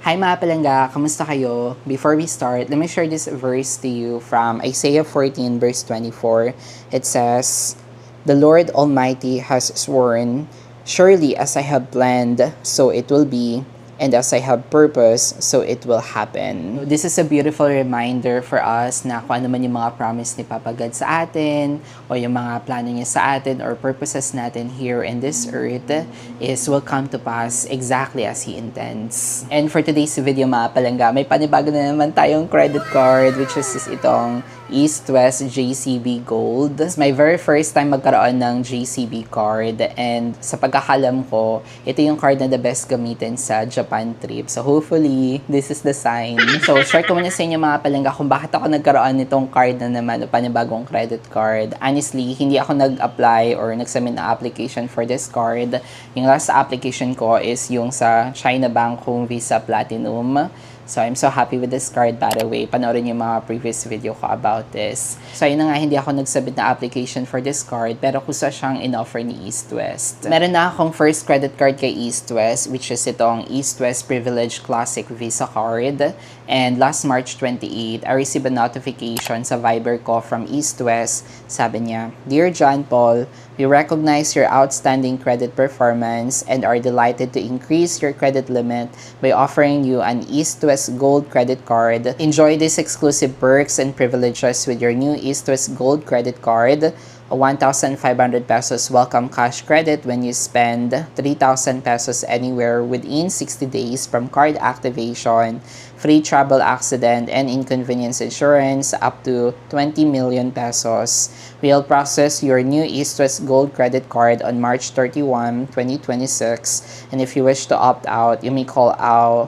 Hi mga palangga, kamusta kayo? Before we start, let me share this verse to you from Isaiah 14 verse 24. It says, "The Lord Almighty has sworn, surely as I have planned, so it will be, and as I have purpose, so it will happen." This is a beautiful reminder for us na kung ano man yung mga promise ni Papa God sa atin, o yung mga plano niya sa atin, or purposes natin here in this earth, is will come to pass exactly as He intends. And for today's video mga palangga, may panibago na naman tayong credit card, which is itong East West JCB Gold. It's my very first time magkaroon ng JCB card, and sa pagkakalam ko, ito yung card na the best gamitin sa Japan trip. So hopefully, this is the sign. So share ko muna sa inyo mga palangga kung bakit ako nagkaroon nitong card na naman o panibagong credit card. Honestly, hindi ako nag-apply or nag-submit ng application for this card. Yung last application ko is yung sa China Bank Home Visa Platinum. So, I'm so happy with this card, by the way. Panoorin yung mga previous video ko about this. So, yun na nga, hindi ako nagsubmit na application for this card, pero kusa siyang in-offer ni East West. Meron na akong first credit card kay East West, which is itong East West Privilege Classic Visa Card. And last March 28, I received a notification sa Viber ko from East West. Sabi niya, "Dear John Paul, we recognize your outstanding credit performance and are delighted to increase your credit limit by offering you an East West Gold credit card. Enjoy these exclusive perks and privileges with your new East West Gold credit card. A 1,500 pesos welcome cash credit when you spend 3,000 pesos anywhere within 60 days from card activation, free travel accident and inconvenience insurance up to 20 million pesos. We'll process your new East West Gold credit card on March 31, 2026. And if you wish to opt out, you may call our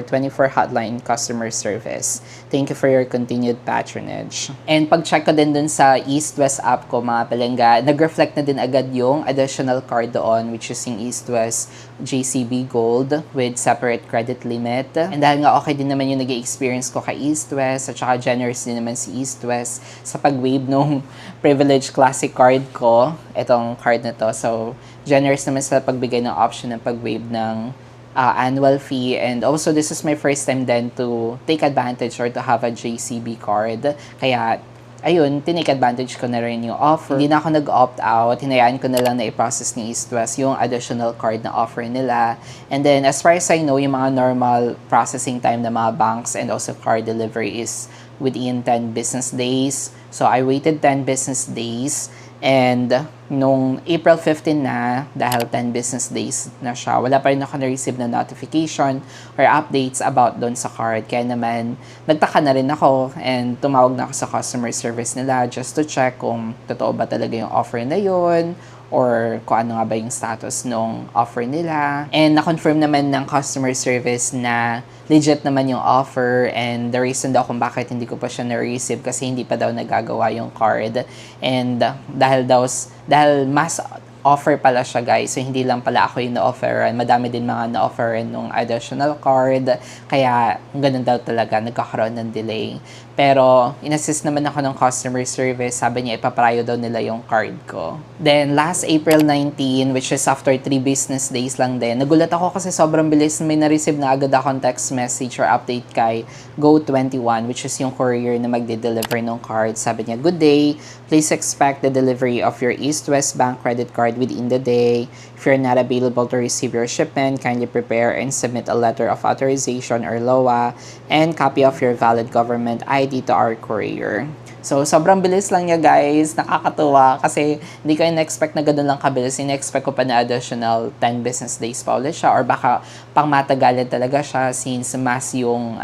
24 hotline customer service. Thank you for your continued patronage." And pag-check ko din dun sa East West app ko mga palangga, nag-reflect na din agad yung additional card doon, which is yung East West JCB Gold with separate credit limit. And dahil nga okay din naman yung nag-experience ko kay East West, at saka generous din naman si East West sa pag-waive nung Privilege Classic card ko, itong card na to. So, generous naman sa pagbigay ng option ng pag-waive ng annual fee. And also, this is my first time then to take advantage or to have a JCB card. Kaya, ayun, tinake advantage ko na rin yung offer. Hindi na ako nag-opt out. Hinayaan ko na lang na i-process ni East West yung additional card na offer nila. And then, as far as I know, yung mga normal processing time ng mga banks and also card delivery is within 10 business days. So, I waited 10 business days. And nung April 15 na, dahil 10 business days na siya, wala pa rin ako na-receive na notification or updates about doon sa card. Kaya naman, nagtaka na rin ako and tumawag na ako sa customer service nila just to check kung totoo ba talaga yung offer na yun or kung ano nga ba yung status nung offer nila. And na-confirm naman ng customer service na legit naman yung offer, and the reason daw kung bakit hindi ko pa siya na-receive kasi hindi pa daw nagagawa yung card. And dahil mas offer pala siya, guys. So, hindi lang pala ako yung na-offeran. Madami din mga na-offeran nung additional card. Kaya, ganun daw talaga, nagkakaroon ng delay. Pero, in-assist naman ako ng customer service. Sabi niya, ipaprayo daw nila yung card ko. Then, last April 19, which is after 3 business days lang din, nagulat ako kasi sobrang bilis. May na-receive na agad akong text message or update kay Go21, which is yung courier na magde-deliver ng card. Sabi niya, "Good day. Please expect the delivery of your East West Bank credit card within the day. If you're not available to receive your shipment, kindly prepare and submit a letter of authorization or LOA and copy of your valid government ID to our courier." So, sobrang bilis lang niya, guys. Nakakatuwa kasi hindi ko in-expect na gano'n lang kabilis. In-expect ko pa na additional 10 business days pa ulit siya, or baka pang matagalan talaga siya since mas yung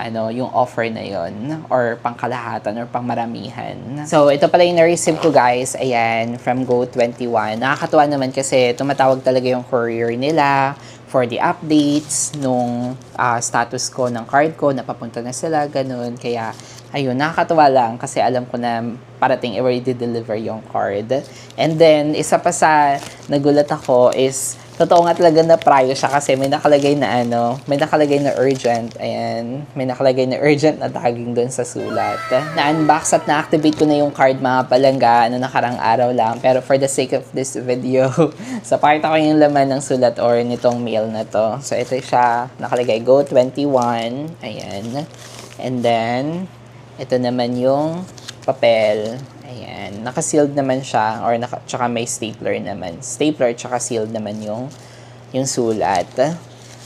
offer na yon, or pang kalahatan or pang maramihan. So, ito pala yung na-receive ko, guys. Ayan, from Go21. Nakakatuwa naman kasi tumatawag talaga yung courier nila for the updates nung status ko ng card ko, napapunta na sila, ganun. Kaya, ayun, nakakatuwa lang kasi alam ko na parating i-ready deliver yung card. And then, isa pa sa nagulat ako is Totoo nga talaga na prior siya kasi may nakalagay na may nakalagay na urgent. Ayan, may nakalagay na urgent na tagging doon sa sulat. Na-unbox at na-activate ko na yung card mga palangga, nakarang araw lang. Pero for the sake of this video, so pakita ko yung laman ng sulat or nitong mail na to. So ito siya, nakalagay Go 21. Ayan. And then, ito naman yung papel. Ayan, naka-sealed naman siya or tsaka may stapler naman. Stapler tsaka sealed naman yung sulat.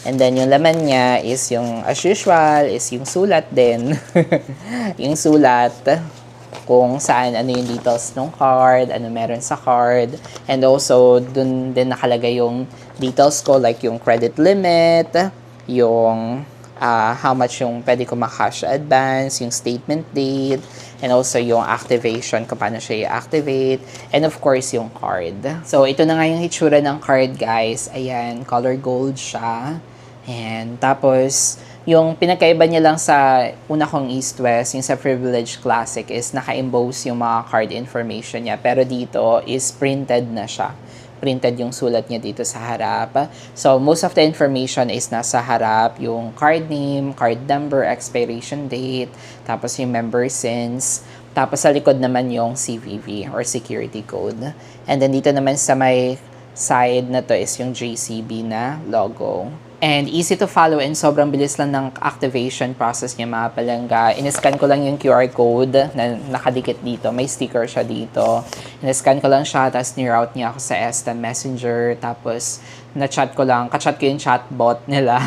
And then yung laman niya is yung as usual is yung sulat din. Yung sulat kung saan ano yung details ng card, ano meron sa card. And also dun din nakalagay yung details ko like yung credit limit, yung how much yung pwede ko ma-cash advance, yung statement date, and also yung activation, kung paano siya i-activate, and of course, yung card. So, ito na nga yung hitsura ng card, guys. Ayan, color gold siya. And tapos, yung pinagkaiba niya lang sa una kong East-West, yung sa Privilege Classic, is naka-emboss yung mga card information niya. Pero dito is printed na siya. Printed yung sulat niya dito sa harap. So, most of the information is nasa harap. Yung card name, card number, expiration date, tapos yung member since, tapos sa likod naman yung CVV or security code. And then dito naman sa may side na to is yung JCB na logo. And easy to follow and sobrang bilis lang ng activation process niya mga palangga. In-scan ko lang yung QR code na nakadikit dito. May sticker siya dito. In-scan ko lang siya, tapos ni-route niya ako sa Instant Messenger. Tapos na-chat ko lang, ka-chat ko yung chatbot nila.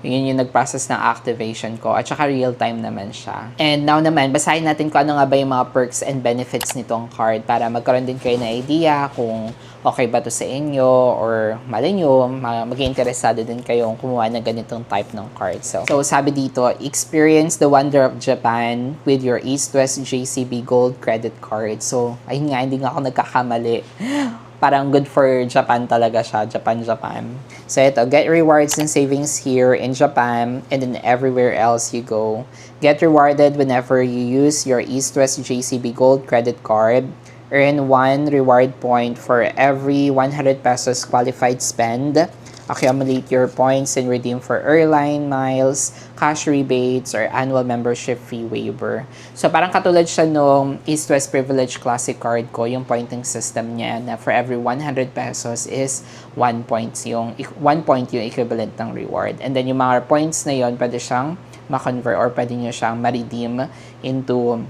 Yun yung nag-process ng activation ko. At saka real-time naman siya. And now naman, basahin natin kung ano nga ba yung mga perks and benefits nitong card para magkaroon din kayo na idea kung okay ba to sa inyo or mali nyo, mag-interesado din kayong kumuha ng ganitong type ng card. So sabi dito, experience the wonder of Japan with your East-West JCB Gold Credit Card. So, ayun nga, hindi nga ako nagkakamali. Parang good for Japan talaga siya. Japan. So ito, get rewards and savings here in Japan and then everywhere else you go. Get rewarded whenever you use your East-West JCB Gold Credit Card. Earn 1 reward point for every 100 pesos qualified spend. Accumulate your points and redeem for airline miles, cash rebates, or annual membership fee waiver. So parang katulad siya nung East-West Privilege Classic Card ko, yung pointing system niya na for every 100 pesos is 1 point yung equivalent ng reward. And then yung mga points na yon pwede siyang ma-convert or pwede nyo siyang ma-redeem into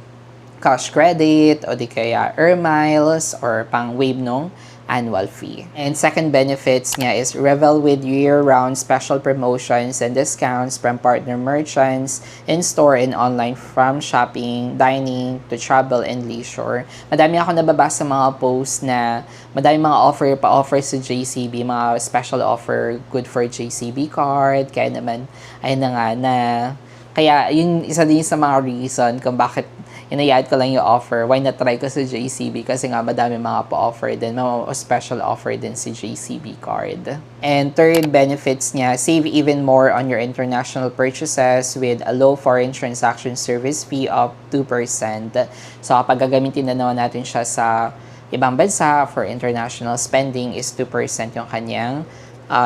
cash credit o di kaya air miles or pang waive nung annual fee. And second benefits niya is revel with year-round special promotions and discounts from partner merchants in-store and online from shopping, dining, to travel and leisure. Madami ako nababasa mga posts na madami mga offer sa JCB, mga special offer good for JCB card. Kaya naman, ayun na nga na kaya yun isa din sa mga reason kung bakit inayad ko lang yung offer. Why not try ko sa JCB? Kasi nga madami mga pa-offer din. Mga special offer din si JCB card. And third benefits niya, save even more on your international purchases with a low foreign transaction service fee of 2%. So kapag gagamitin na naman natin siya sa ibang bansa for international spending is 2% yung kanyang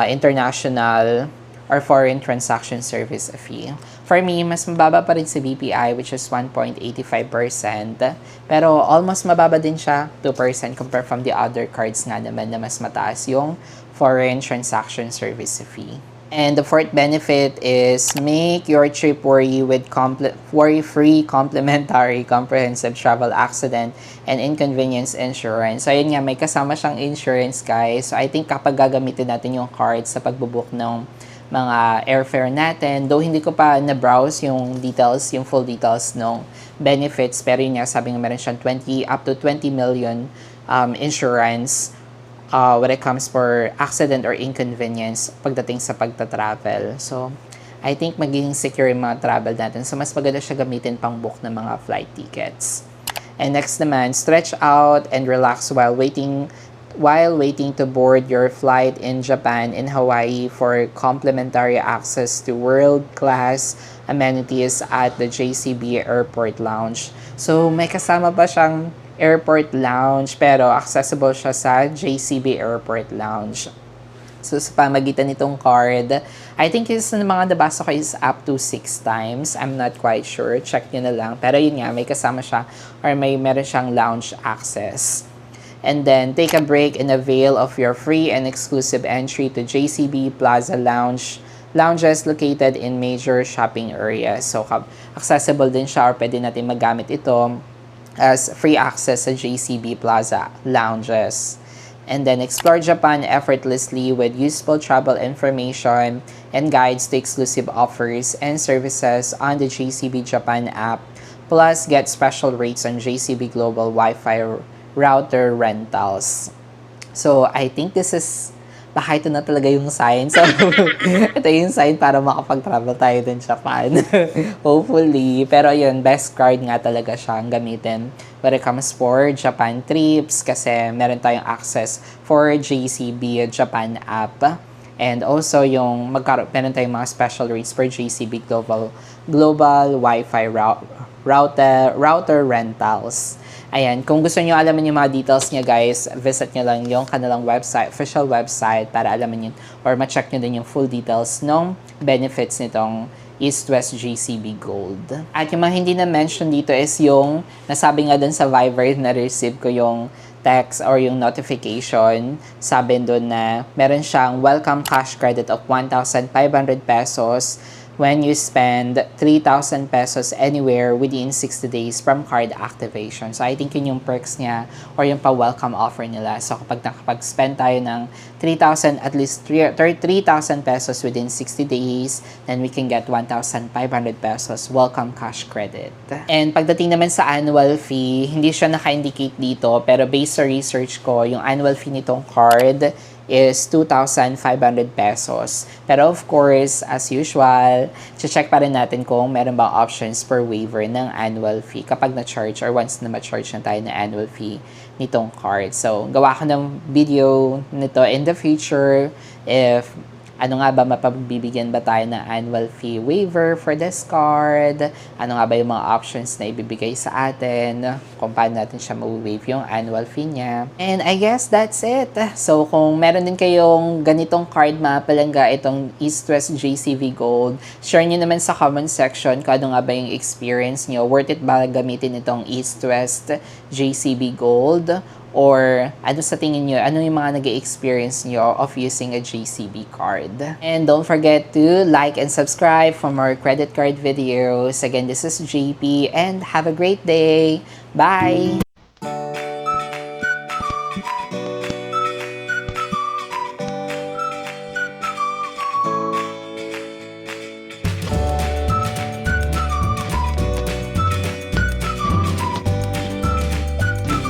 international or foreign transaction service fee. For me, mas mababa pa rin sa BPI which is 1.85%. Pero almost mababa din siya, 2% compared from the other cards nga naman na mas mataas yung foreign transaction service fee. And the fourth benefit is make your trip worry-free complimentary comprehensive travel accident and inconvenience insurance. So, ayun nga, may kasama siyang insurance, guys. So, I think kapag gagamitin natin yung card sa pagbubook ng mga airfare natin, though hindi ko pa na-browse yung details, yung full details ng benefits, pero yun nga, sabi nga meron siyang up to 20 million insurance when it comes for accident or inconvenience pagdating sa pagta-travel. So, I think magiging secure yung mga travel natin. So, mas maganda siya gamitin pang book ng mga flight tickets. And next naman, stretch out and relax while waiting to board your flight in Japan and Hawaii for complimentary access to world-class amenities at the JCB Airport Lounge. So, may kasama pa siyang airport lounge pero accessible siya sa JCB Airport Lounge. So, sa pamagitan nitong card, I think is ng mga nabasa ko is up to 6 times. I'm not quite sure. Check nyo na lang. Pero yun nga, may kasama siya or meron siyang lounge access. And then, take a break and avail of your free and exclusive entry to JCB Plaza lounges located in major shopping areas. So, accessible din siya or pwede natin magamit ito as free access sa JCB Plaza lounges. And then explore Japan effortlessly with useful travel information and guides to exclusive offers and services on the JCB Japan app. Plus, get special rates on JCB Global Wi-Fi router rentals. So, I think this is baka ito na talaga yung sign. So, ito yung sign para makapag-travel tayo din Japan. Hopefully. Pero yun, best card nga talaga siyang gamitin when it comes for Japan trips kasi meron tayong access for JCB Japan app. And also yung meron tayong mga special rates for JCB Global Wi-Fi router rentals. Ayan, kung gusto nyo alaman yung mga details niya guys, visit nyo lang yung kanilang website, official website para alaman yun or ma-check nyo din yung full details ng benefits nitong East-West JCB Gold. At yung mga hindi na-mention dito is yung nasabi nga dun sa Viber na receive ko yung text or yung notification. Sabi doon na meron siyang welcome cash credit of 1,500 pesos when you spend 3,000 pesos anywhere within 60 days from card activation. So, I think yun yung perks niya or yung pa-welcome offer nila. So, kapag nakapag-spend tayo ng 3,000, at least 3,000 pesos within 60 days, then we can get 1,500 pesos welcome cash credit. And pagdating naman sa annual fee, hindi siya naka-indicate dito, pero based sa research ko, yung annual fee nitong card is 2,500 pesos. Pero of course, as usual, check pa rin natin kung meron bang options for waiver ng annual fee kapag na-charge or once na ma-charge na tayo na annual fee nitong card. So, gawa ko ng video nito in the future if ano nga ba, mapabibigyan ba tayo ng annual fee waiver for this card? Ano nga ba yung mga options na ibibigay sa atin? Kung paano natin siya ma-waive yung annual fee niya. And I guess that's it. So, kung meron din kayong ganitong card mapalangga itong East-West JCB Gold, share nyo naman sa comment section kung ano nga ba yung experience nyo. Worth it ba gamitin itong East-West JCB Gold? Or ano sa tingin nyo, ano yung mga nag-experience nyo of using a JCB card. And don't forget to like and subscribe for more credit card videos. Again, this is JP and have a great day. Bye!